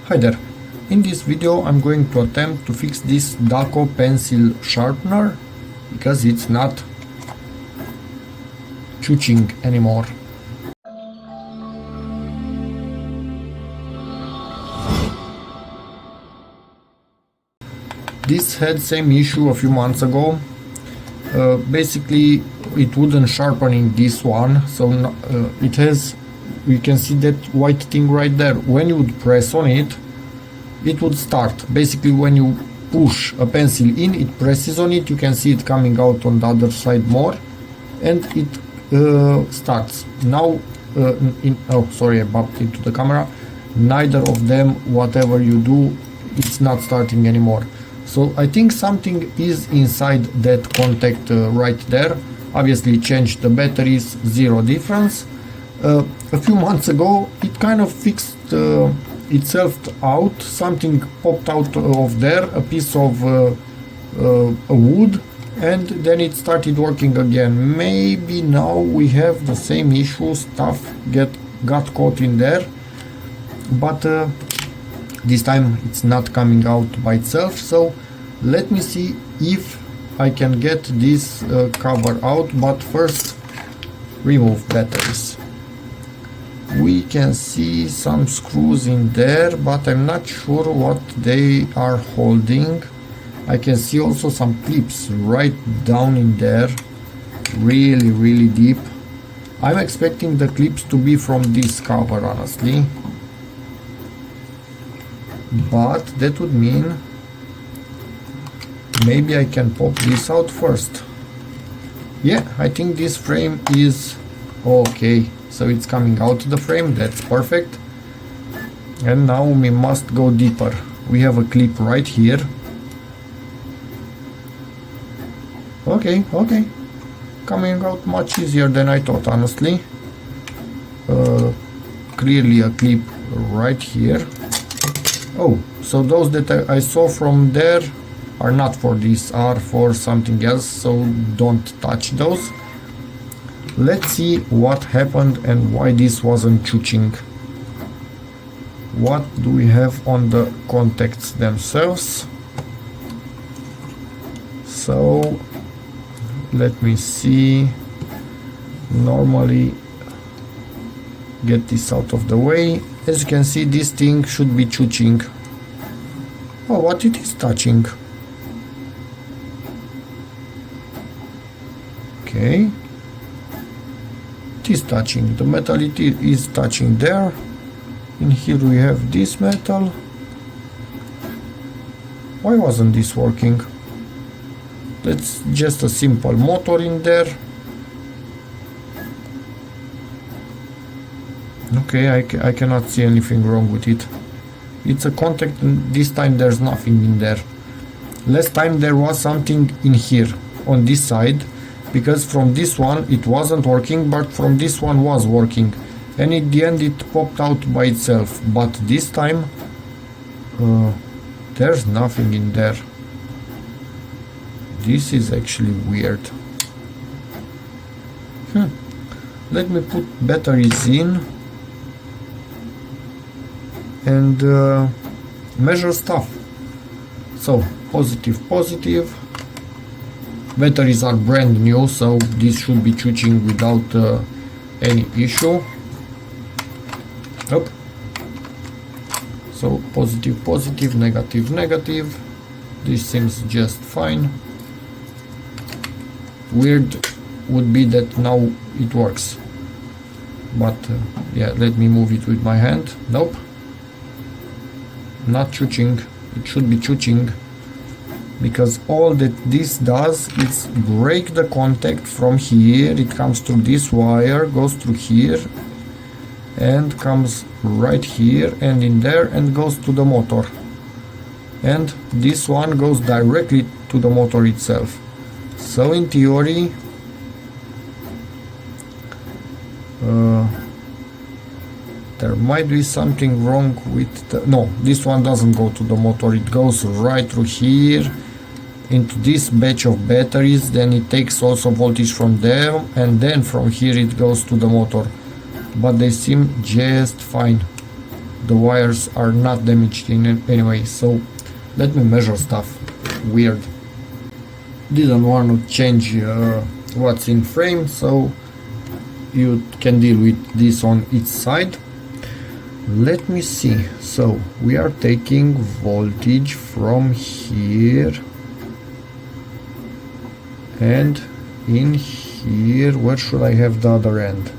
Hi there. In this video I'm going to attempt to fix this DACO pencil sharpener because it's not chooching anymore. This had same issue a few months ago. Basically it wouldn't sharpen in this one, so it has, you can see that white thing right there. When you would press on it, it would start. Basically when you push a pencil in, it presses on it, you can see it coming out on the other side more, and it starts. Now oh sorry, I bumped into the camera. Neither of them, whatever you do, it's not starting anymore. So I think something is inside that contact right there. Obviously changed the batteries, zero difference. A few months ago it kind of fixed itself out. Something popped out of there, a piece of wood, and then it started working again. Maybe now we have the same issue, stuff got caught in there, but this time it's not coming out by itself. So let me see if I can get this cover out, but first remove batteries. We can see some screws in there, but I'm not sure what they are holding. I can see also some clips right down in there, really deep. I'm expecting the clips to be from this cover, honestly, but that would mean maybe I can pop this out first. Yeah, I think this frame is okay, so it's coming out the frame, that's perfect. And now we must go deeper. We have a clip right here. Okay, coming out much easier than I thought, honestly. Clearly a clip right here. Oh, so those that I saw from there are not for this, are for something else, so don't touch those. Let's see what happened and why this wasn't chooching. What do we have on the contacts themselves? So let me see. Normally get this out of the way. As you can see, this thing should be chooching. Oh, what it is touching? Okay, it is touching the metal, it is touching there. In here we have this metal. Why wasn't this working? That's just a simple motor in there. Okay, I cannot see anything wrong with it. It's a contact, and this time there's nothing in there. Last time there was something in here on this side, because from this one it wasn't working, but from this one was working, and in the end it popped out by itself. But this time there's nothing in there. This is actually weird. Let me put batteries in and measure stuff. So positive. Batteries are brand new, so this should be chooching without any issue. Up. So positive, negative. This seems just fine. Weird would be that now it works, but yeah, let me move it with my hand. Nope, not chooching. It should be chooching, because all that this does is break the contact from here. It comes through this wire, goes through here, and comes right here and in there, and goes to the motor. And this one goes directly to the motor itself. So in theory, there might be something wrong with the, no, this one doesn't go to the motor. It goes right through here into this batch of batteries, then it takes also voltage from them, and then from here it goes to the motor. But they seem just fine. the wires are not damaged in any way. So let me measure stuff. Weird. Didn't want to change what's in frame, so you can deal with this on each side. Let me see. So we are taking voltage from here and in here. Where should I have the other end?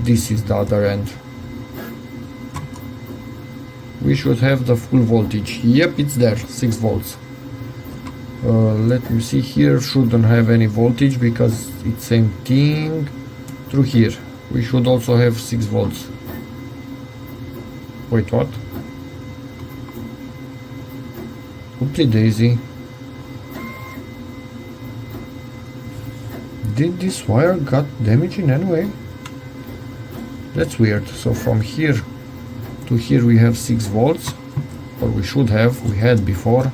This is the other end. We should have the full voltage. Yep, it's there, 6 volts. Let me see, here shouldn't have any voltage because it's same thing. Through here we should also have 6 volts. Wait, what? Oopsie daisy. Did this wire got damaged in any way? That's weird. So from here to here we have 6 volts, or we should have, we had before.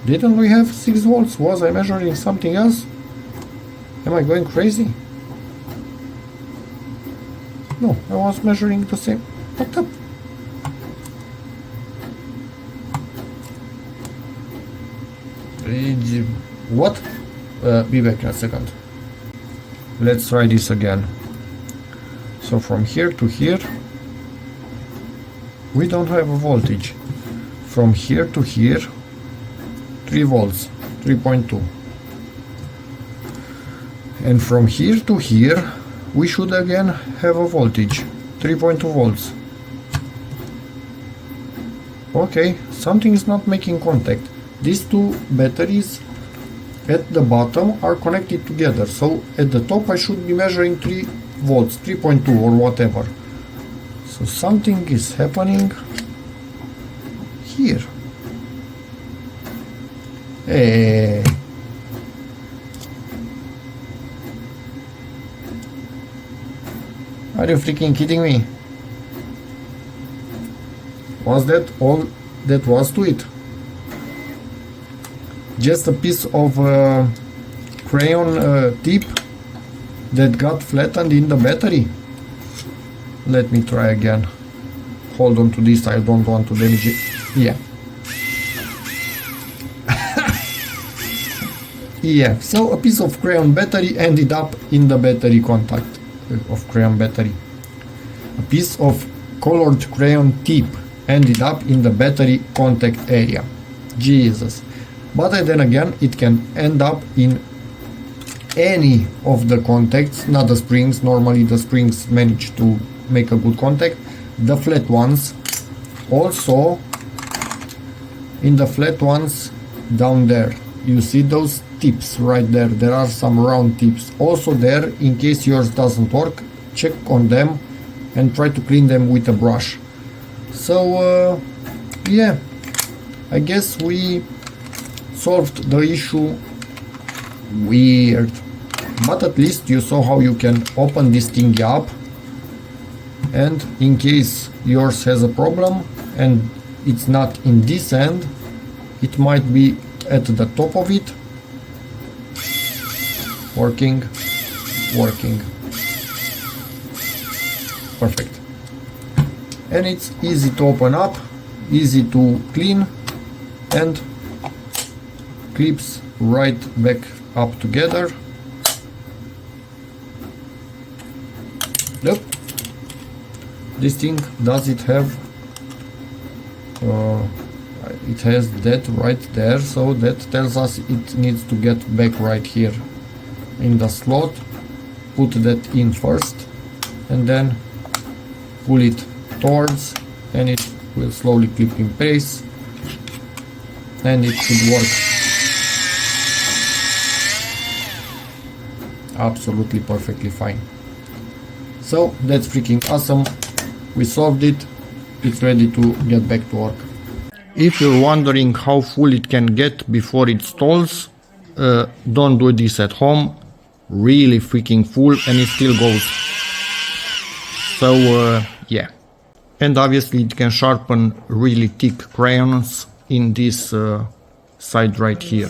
Didn't we have 6 volts? Was I measuring something else? Am I going crazy? No, I was measuring the same. What up? What? Be back in a second. Let's try this again. So from here to here we don't have a voltage. From here to here 3 volts, 3.2. And from here to here we should again have a voltage, 3.2 volts. Okay, something is not making contact. These two batteries at the bottom are connected together, so at the top I should be measuring 3 volts, 3.2 or whatever. So something is happening here. Hey. Are you freaking kidding me? Was that all that was to it? Just a piece of crayon tip that got flattened in the battery? Let me try again. Hold on to this, I don't want to damage it. Yeah. Yeah, so a piece of crayon battery ended up in the battery contact of crayon battery. A piece of colored crayon tip ended up in the battery contact area. Jesus. But then again, it can end up in any of the contacts, not the springs. Normally the springs manage to make a good contact. The flat ones, also in the flat ones down there, you see those tips right there. There are some round tips also there. In case yours doesn't work, check on them and try to clean them with a brush. So yeah, I guess we solved the issue. Weird, but at least you saw how you can open this thing up, and in case yours has a problem and it's not in this end, it might be at the top of it. Working, perfect. And it's easy to open up, easy to clean, and clips right back up together. Look, this thing, does it have it has that right there, so that tells us it needs to get back right here in the slot. Put that in first and then pull it towards, and it will slowly clip in place and it should work absolutely perfectly fine. So that's freaking awesome. We solved it. It's ready to get back to work. If you're wondering how full it can get before it stalls, don't do this at home. Really freaking full, and it still goes. So yeah, and obviously it can sharpen really thick crayons in this side right here.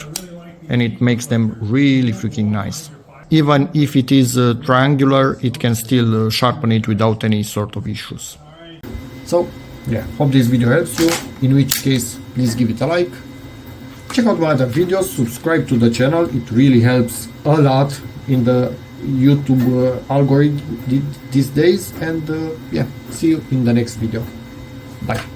and it makes them really freaking nice. Even if it is triangular, it can still sharpen it without any sort of issues. So yeah, hope this video helps you, in which case please give it a like. Check out my other videos, subscribe to the channel, it really helps a lot in the YouTube algorithm these days, and yeah, see you in the next video. Bye.